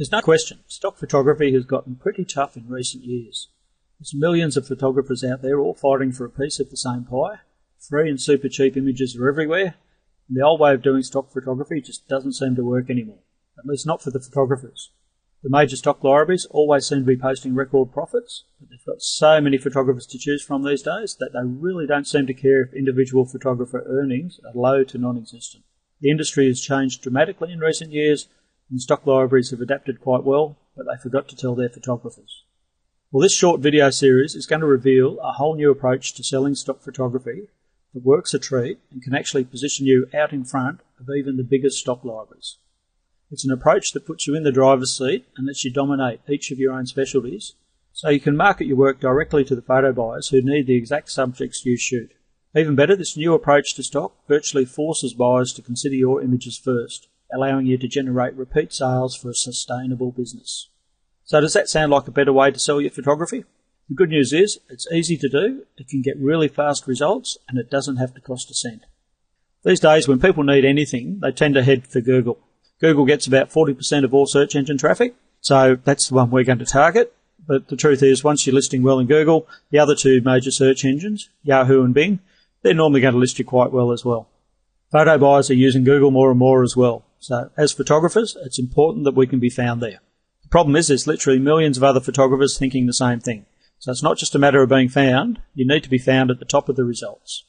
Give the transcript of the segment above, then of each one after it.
There's no question, stock photography has gotten pretty tough in recent years. There's millions of photographers out there all fighting for a piece of the same pie. Free and super cheap images are everywhere, and the old way of doing stock photography just doesn't seem to work anymore, at least not for the photographers. The major stock libraries always seem to be posting record profits, but they've got so many photographers to choose from these days that they really don't seem to care if individual photographer earnings are low to non-existent. The industry has changed dramatically in recent years, and stock libraries have adapted quite well, but they forgot to tell their photographers. Well, this short video series is going to reveal a whole new approach to selling stock photography that works a treat and can actually position you out in front of even the biggest stock libraries. It's an approach that puts you in the driver's seat and lets you dominate each of your own specialties, so you can market your work directly to the photo buyers who need the exact subjects you shoot. Even better, this new approach to stock virtually forces buyers to consider your images first, allowing you to generate repeat sales for a sustainable business. So does that sound like a better way to sell your photography? The good news is, it's easy to do, it can get really fast results, and it doesn't have to cost a cent. These days, when people need anything, they tend to head for Google. Google gets about 40% of all search engine traffic, so that's the one we're going to target. But the truth is, once you're listing well in Google, the other two major search engines, Yahoo and Bing, they're normally going to list you quite well as well. Photo buyers are using Google more and more as well. So as photographers, it's important that we can be found there. The problem is there's literally millions of other photographers thinking the same thing. So it's not just a matter of being found, you need to be found at the top of the results.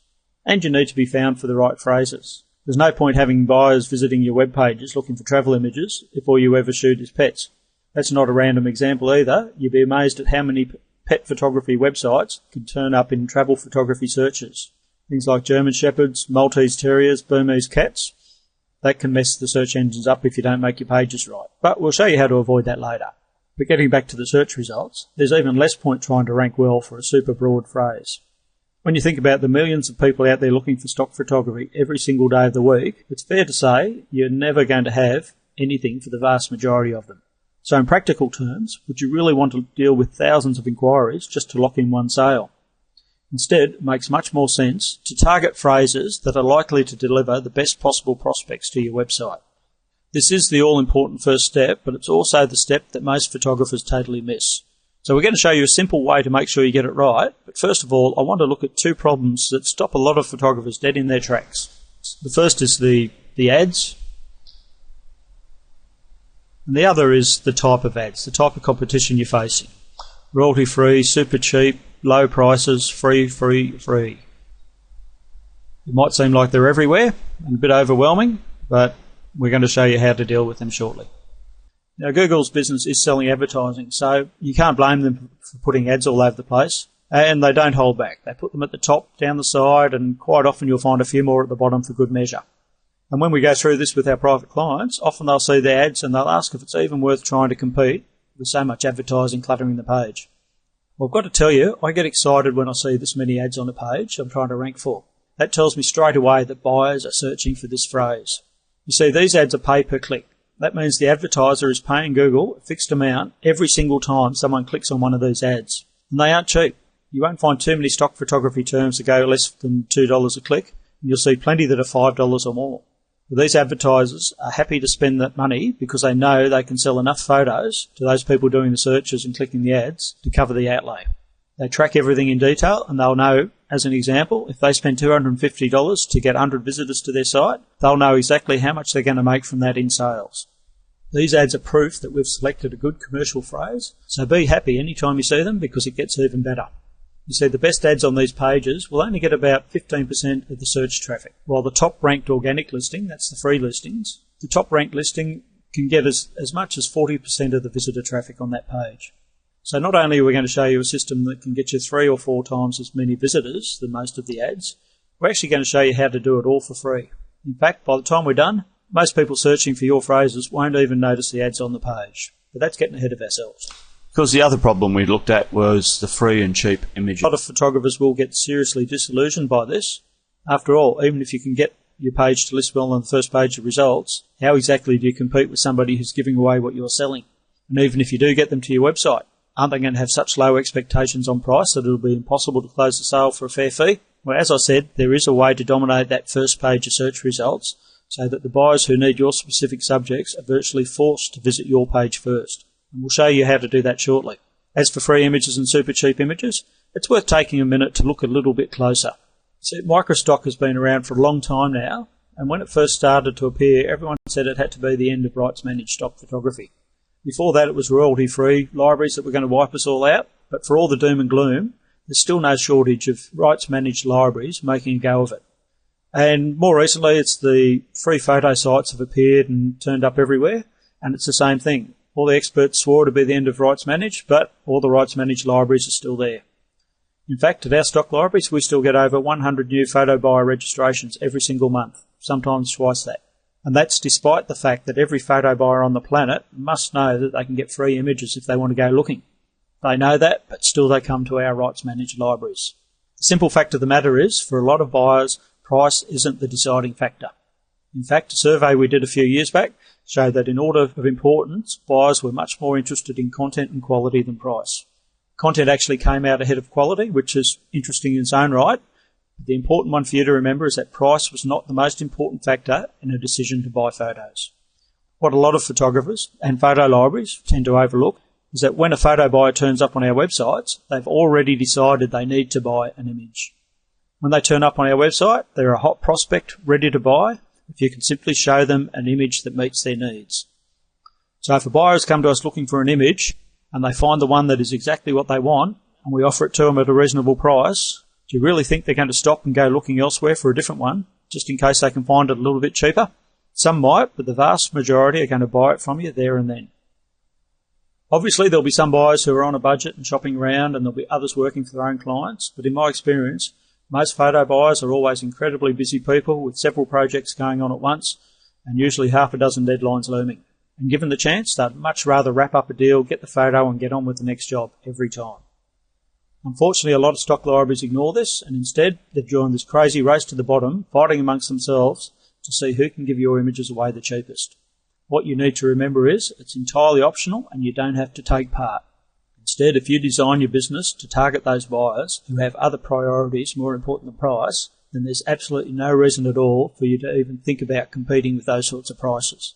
And you need to be found for the right phrases. There's no point having buyers visiting your web pages looking for travel images if all you ever shoot is pets. That's not a random example either. You'd be amazed at how many pet photography websites can turn up in travel photography searches. Things like German Shepherds, Maltese Terriers, Burmese cats. That can mess the search engines up if you don't make your pages right. But we'll show you how to avoid that later. But getting back to the search results, there's even less point trying to rank well for a super broad phrase. When you think about the millions of people out there looking for stock photography every single day of the week, it's fair to say you're never going to have anything for the vast majority of them. So in practical terms, would you really want to deal with thousands of inquiries just to lock in one sale? Instead, it makes much more sense to target phrases that are likely to deliver the best possible prospects to your website. This is the all-important first step, but it's also the step that most photographers totally miss. So we're going to show you a simple way to make sure you get it right, but first of all, I want to look at two problems that stop a lot of photographers dead in their tracks. The first is the ads, and the other is the type of ads, the type of competition you're facing. Royalty-free, super cheap, low prices, free. It might seem like they're everywhere and a bit overwhelming, but we're going to show you how to deal with them shortly. Now, Google's business is selling advertising, so you can't blame them for putting ads all over the place, and they don't hold back. They put them at the top, down the side, and quite often you'll find a few more at the bottom for good measure. And when we go through this with our private clients, often they'll see the ads and they'll ask if it's even worth trying to compete with so much advertising cluttering the page. Well, I've got to tell you, I get excited when I see this many ads on a page I'm trying to rank for. That tells me straight away that buyers are searching for this phrase. You see, these ads are pay per click. That means the advertiser is paying Google a fixed amount every single time someone clicks on one of these ads. And they aren't cheap. You won't find too many stock photography terms that go less than $2 a click, and you'll see plenty that are $5 or more. Well, these advertisers are happy to spend that money because they know they can sell enough photos to those people doing the searches and clicking the ads to cover the outlay. They track everything in detail, and they'll know, as an example, if they spend $250 to get 100 visitors to their site, they'll know exactly how much they're going to make from that in sales. These ads are proof that we've selected a good commercial phrase, so be happy anytime you see them because it gets even better. You see, the best ads on these pages will only get about 15% of the search traffic, while the top-ranked organic listing, that's the free listings, the top-ranked listing can get as much as 40% of the visitor traffic on that page. So not only are we going to show you a system that can get you 3 or 4 times as many visitors than most of the ads, we're actually going to show you how to do it all for free. In fact, by the time we're done, most people searching for your phrases won't even notice the ads on the page. But that's getting ahead of ourselves. Because the other problem we looked at was the free and cheap images. A lot of photographers will get seriously disillusioned by this. After all, even if you can get your page to list well on the first page of results, how exactly do you compete with somebody who's giving away what you're selling? And even if you do get them to your website, aren't they going to have such low expectations on price that it'll be impossible to close the sale for a fair fee? Well, as I said, there is a way to dominate that first page of search results, so that the buyers who need your specific subjects are virtually forced to visit your page first. And we'll show you how to do that shortly. As for free images and super cheap images, it's worth taking a minute to look a little bit closer. See, microstock has been around for a long time now, and when it first started to appear, everyone said it had to be the end of rights-managed stock photography. Before that, it was royalty-free libraries that were going to wipe us all out, but for all the doom and gloom, there's still no shortage of rights-managed libraries making a go of it. And more recently, it's the free photo sites have appeared and turned up everywhere, and it's the same thing. All the experts swore to be the end of rights-managed, but all the rights-managed libraries are still there. In fact, at our stock libraries, we still get over 100 new photo buyer registrations every single month, sometimes twice that. And that's despite the fact that every photo buyer on the planet must know that they can get free images if they want to go looking. They know that, but still they come to our rights-managed libraries. The simple fact of the matter is, for a lot of buyers, price isn't the deciding factor. In fact, a survey we did a few years back showed that in order of importance, buyers were much more interested in content and quality than price. Content actually came out ahead of quality, which is interesting in its own right. But the important one for you to remember is that price was not the most important factor in a decision to buy photos. What a lot of photographers and photo libraries tend to overlook is that when a photo buyer turns up on our websites, they've already decided they need to buy an image. When they turn up on our website, they're a hot prospect ready to buy if you can simply show them an image that meets their needs. So if a buyer has come to us looking for an image and they find the one that is exactly what they want and we offer it to them at a reasonable price, do you really think they're going to stop and go looking elsewhere for a different one just in case they can find it a little bit cheaper? Some might, but the vast majority are going to buy it from you there and then. Obviously, there'll be some buyers who are on a budget and shopping around, and there'll be others working for their own clients, but in my experience, most photo buyers are always incredibly busy people with several projects going on at once and usually half a dozen deadlines looming. And given the chance, they'd much rather wrap up a deal, get the photo and get on with the next job every time. Unfortunately, a lot of stock libraries ignore this, and instead they've joined this crazy race to the bottom, fighting amongst themselves to see who can give your images away the cheapest. What you need to remember is it's entirely optional and you don't have to take part. Instead, if you design your business to target those buyers who have other priorities more important than price, then there's absolutely no reason at all for you to even think about competing with those sorts of prices.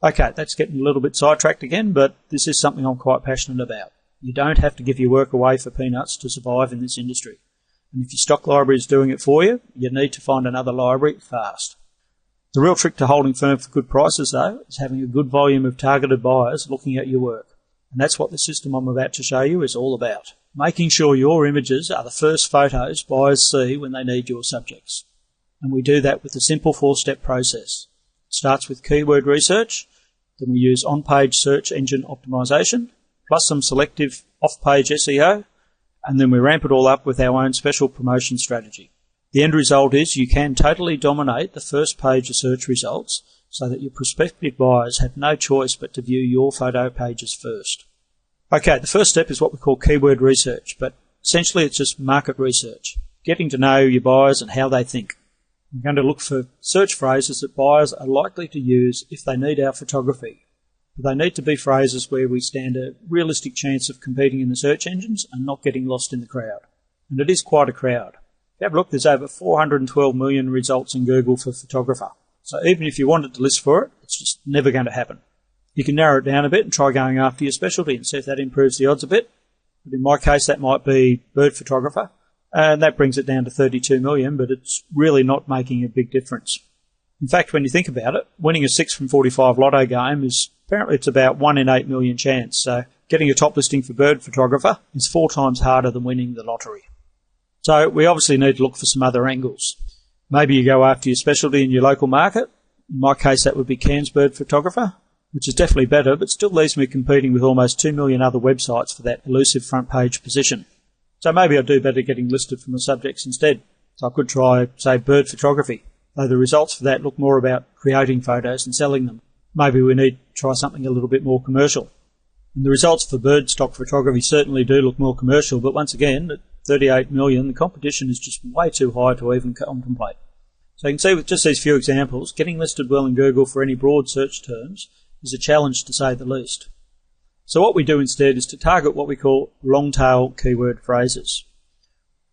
Okay, that's getting a little bit sidetracked again, but this is something I'm quite passionate about. You don't have to give your work away for peanuts to survive in this industry. And if your stock library is doing it for you, you need to find another library fast. The real trick to holding firm for good prices, though, is having a good volume of targeted buyers looking at your work. And that's what the system I'm about to show you is all about. Making sure your images are the first photos buyers see when they need your subjects. And we do that with a simple 4-step process. It starts with keyword research, then we use on-page search engine optimization, plus some selective off-page SEO, and then we ramp it all up with our own special promotion strategy. The end result is you can totally dominate the first page of search results so that your prospective buyers have no choice but to view your photo pages first. Okay, the first step is what we call keyword research, but essentially it's just market research, getting to know your buyers and how they think. We're going to look for search phrases that buyers are likely to use if they need our photography. But they need to be phrases where we stand a realistic chance of competing in the search engines and not getting lost in the crowd. And it is quite a crowd. If you have a look, there's over 412 million results in Google for photographer. So even if you wanted to list for it, it's just never going to happen. You can narrow it down a bit and try going after your specialty and see if that improves the odds a bit. But in my case, that might be bird photographer, and that brings it down to 32 million, but it's really not making a big difference. In fact, when you think about it, winning a 6 from 45 lotto game is apparently it's about 1 in 8 million chance. So getting a top listing for bird photographer is 4 times harder than winning the lottery. So we obviously need to look for some other angles. Maybe you go after your specialty in your local market. In my case, that would be Cairns bird photographer, which is definitely better, but still leaves me competing with almost 2 million other websites for that elusive front page position. So maybe I'd do better getting listed from the subjects instead. So I could try, say, bird photography, though the results for that look more about creating photos and selling them. Maybe we need to try something a little bit more commercial. And the results for bird stock photography certainly do look more commercial, but once again, at 38 million, the competition is just way too high to even contemplate. So you can see with just these few examples, getting listed well in Google for any broad search terms is a challenge to say the least. So what we do instead is to target what we call long-tail keyword phrases.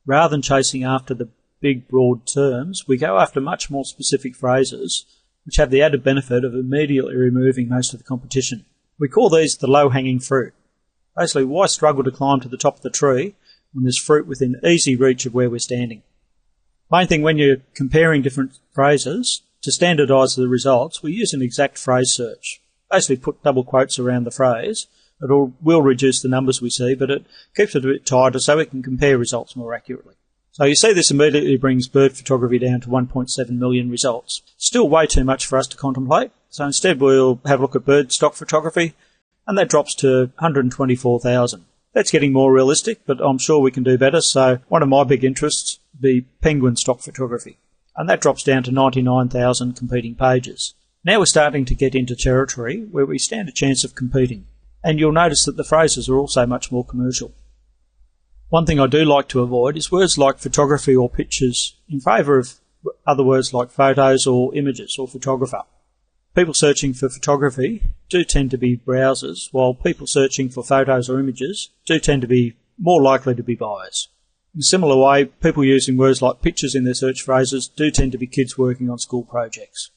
Rather than chasing after the big broad terms, we go after much more specific phrases which have the added benefit of immediately removing most of the competition. We call these the low-hanging fruit. Basically, why struggle to climb to the top of the tree when there's fruit within easy reach of where we're standing? Main thing when you're comparing different phrases, to standardise the results, we use an exact phrase search. Basically put double quotes around the phrase. It will reduce the numbers we see, but it keeps it a bit tighter so we can compare results more accurately. So you see this immediately brings bird photography down to 1.7 million results. Still way too much for us to contemplate, so instead we'll have a look at bird stock photography, and that drops to 124,000. That's getting more realistic, but I'm sure we can do better, so one of my big interests would be penguin stock photography, and that drops down to 99,000 competing pages. Now we're starting to get into territory where we stand a chance of competing, and you'll notice that the phrases are also much more commercial. One thing I do like to avoid is words like photography or pictures in favour of other words like photos or images or photographer. People searching for photography do tend to be browsers, while people searching for photos or images do tend to be more likely to be buyers. In a similar way, people using words like pictures in their search phrases do tend to be kids working on school projects.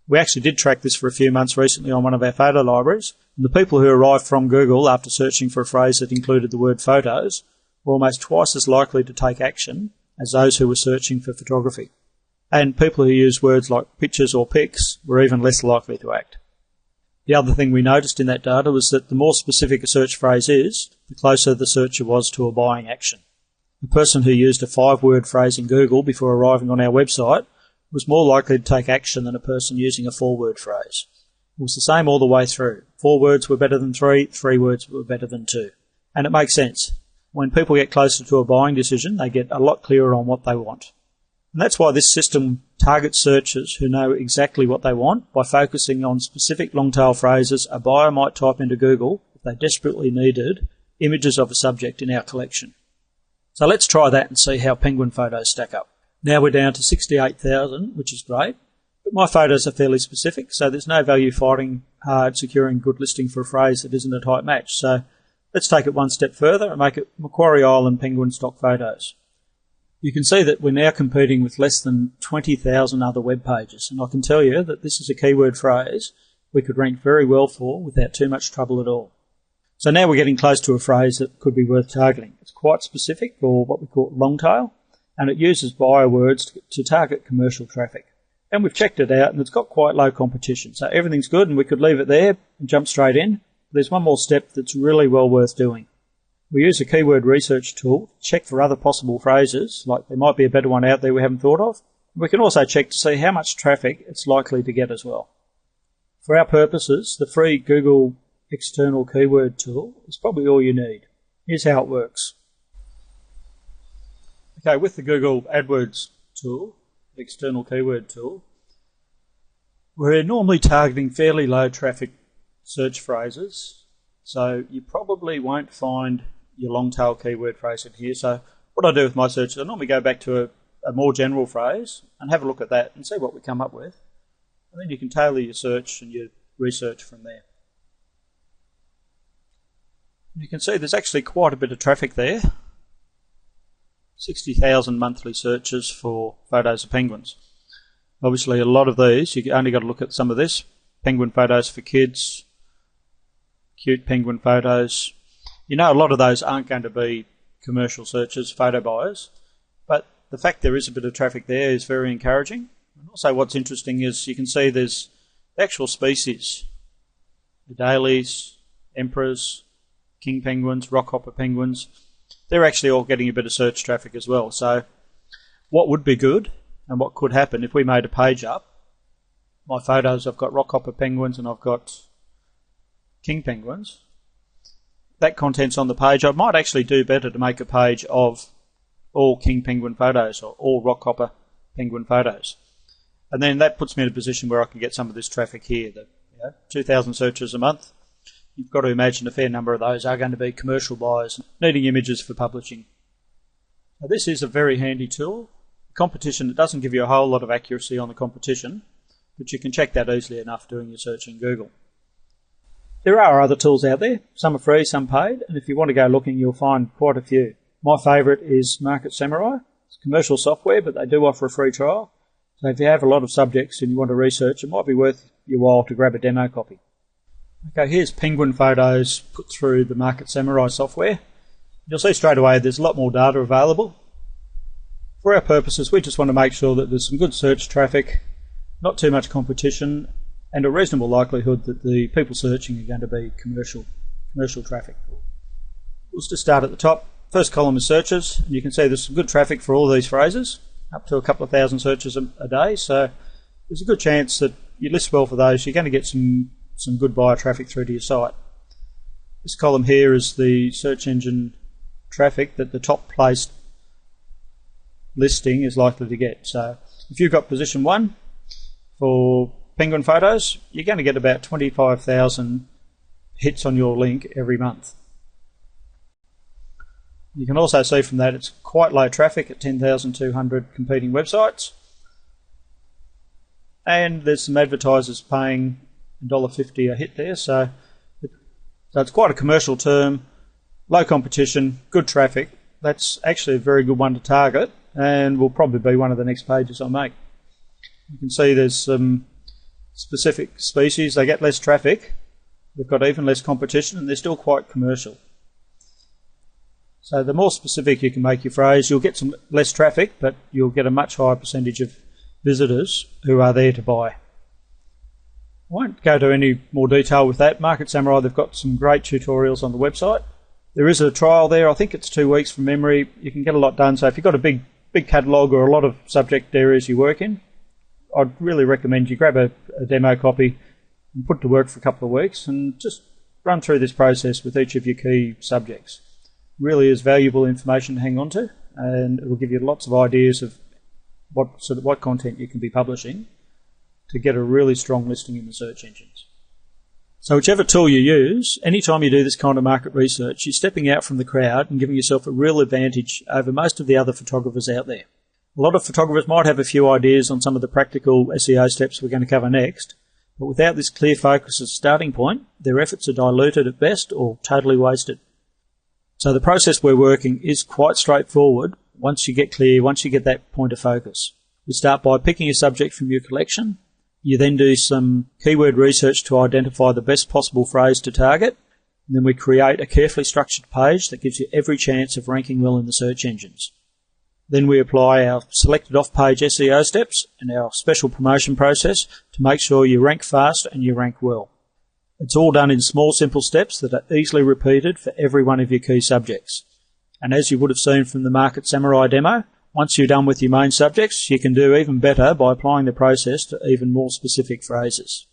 We actually did track this for a few months recently on one of our photo libraries, and the people who arrived from Google after searching for a phrase that included the word photos were almost twice as likely to take action as those who were searching for photography. And people who use words like pictures or pics were even less likely to act. The other thing we noticed in that data was that the more specific a search phrase is, the closer the searcher was to a buying action. A person who used a 5-word phrase in Google before arriving on our website was more likely to take action than a person using a 4-word phrase. It was the same all the way through. 4 words were better than 3, 3 words were better than 2. And it makes sense. When people get closer to a buying decision, they get a lot clearer on what they want. And that's why this system targets searchers who know exactly what they want by focusing on specific long-tail phrases a buyer might type into Google if they desperately needed images of a subject in our collection. So let's try that and see how penguin photos stack up. Now we're down to 68,000, which is great, but my photos are fairly specific, so there's no value fighting hard securing good listing for a phrase that isn't a tight match. So let's take it one step further and make it Macquarie Island penguin stock photos. You can see that we're now competing with less than 20,000 other web pages, and I can tell you that this is a keyword phrase we could rank very well for without too much trouble at all. So now we're getting close to a phrase that could be worth targeting. It's quite specific, or what we call long tail, and it uses buyer words to target commercial traffic. And we've checked it out, and it's got quite low competition, so everything's good, and we could leave it there and jump straight in. There's one more step that's really well worth doing. We use a keyword research tool to check for other possible phrases, like there might be a better one out there we haven't thought of. We can also check to see how much traffic it's likely to get as well. For our purposes, the free Google external keyword tool is probably all you need. Here's how it works. Okay, with the Google AdWords tool, the external keyword tool, we're normally targeting fairly low traffic search phrases, so you probably won't find your long tail keyword phrase in here. So what I do with my searches, I normally go back to a more general phrase and have a look at that and see what we come up with. And then you can tailor your search and your research from there. You can see there's actually quite a bit of traffic there. 60,000 monthly searches for photos of penguins. Obviously a lot of these, you only got to look at some of this. Penguin photos for kids, cute penguin photos. You know, a lot of those aren't going to be commercial searches, photo buyers, but the fact there is a bit of traffic there is very encouraging. And also what's interesting is you can see there's the actual species, the Adelies, emperors, king penguins, rockhopper penguins. They're actually all getting a bit of search traffic as well. So what would be good and what could happen if we made a page up, my photos, I've got rockhopper penguins and I've got king penguins. That content's on the page. I might actually do better to make a page of all king penguin photos or all rockhopper penguin photos. And then that puts me in a position where I can get some of this traffic here. That 2,000 searches a month. You've got to imagine a fair number of those are going to be commercial buyers needing images for publishing. Now, this is a very handy tool. Competition, it doesn't give you a whole lot of accuracy on the competition, but you can check that easily enough doing your search in Google. There are other tools out there. Some are free, some paid, and if you want to go looking, you'll find quite a few. My favourite is Market Samurai. It's commercial software, but they do offer a free trial. So if you have a lot of subjects and you want to research, it might be worth your while to grab a demo copy. Okay, here's penguin photos put through the Market Samurai software. You'll see straight away there's a lot more data available. For our purposes, we just want to make sure that there's some good search traffic, not too much competition, and a reasonable likelihood that the people searching are going to be commercial traffic. We'll just start at the top. First column is searches, and you can see there's some good traffic for all these phrases, up to a couple of thousand searches a day, so there's a good chance that you list well for those, you're going to get some good buyer traffic through to your site. This column here is the search engine traffic that the top placed listing is likely to get. So if you've got position 1 for penguin photos, you're going to get about 25,000 hits on your link every month. You can also see from that it's quite low traffic at 10,200 competing websites, and there's some advertisers paying $1.50 a hit there, so it's quite a commercial term, low competition, good traffic. That's actually a very good one to target, and will probably be one of the next pages I make. You can see there's some specific species, they get less traffic, they've got even less competition, and they're still quite commercial. So the more specific you can make your phrase, you'll get some less traffic, but you'll get a much higher percentage of visitors who are there to buy. I won't go to any more detail with that. Market Samurai, they've got some great tutorials on the website. There is a trial there, I think it's 2 weeks from memory. You can get a lot done, so if you've got a big catalogue or a lot of subject areas you work in, I'd really recommend you grab a demo copy and put it to work for a couple of weeks and just run through this process with each of your key subjects. Really is valuable information to hang on to, and it will give you lots of ideas of what content you can be publishing to get a really strong listing in the search engines. So whichever tool you use, anytime you do this kind of market research, you're stepping out from the crowd and giving yourself a real advantage over most of the other photographers out there. A lot of photographers might have a few ideas on some of the practical SEO steps we're going to cover next, but without this clear focus as a starting point, their efforts are diluted at best or totally wasted. So the process we're working is quite straightforward once you get clear, once you get that point of focus. We start by picking a subject from your collection. You then do some keyword research to identify the best possible phrase to target. And then we create a carefully structured page that gives you every chance of ranking well in the search engines. Then we apply our selected off-page SEO steps and our special promotion process to make sure you rank fast and you rank well. It's all done in small, simple steps that are easily repeated for every one of your key subjects. And as you would have seen from the Market Samurai demo, once you're done with your main subjects, you can do even better by applying the process to even more specific phrases.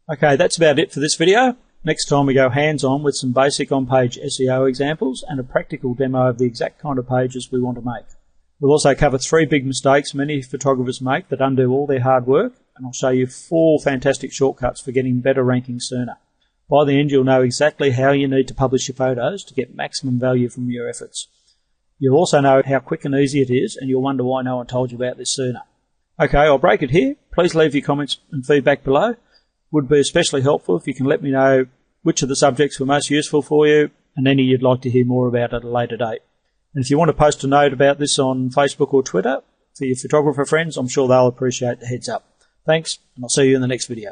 Okay, that's about it for this video. Next time we go hands-on with some basic on-page SEO examples and a practical demo of the exact kind of pages we want to make. We'll also cover 3 big mistakes many photographers make that undo all their hard work, and I'll show you 4 fantastic shortcuts for getting better rankings sooner. By the end, you'll know exactly how you need to publish your photos to get maximum value from your efforts. You'll also know how quick and easy it is, and you'll wonder why no one told you about this sooner. Okay, I'll break it here. Please leave your comments and feedback below. Would be especially helpful if you can let me know which of the subjects were most useful for you and any you'd like to hear more about at a later date. And if you want to post a note about this on Facebook or Twitter for your photographer friends, I'm sure they'll appreciate the heads up. Thanks, and I'll see you in the next video.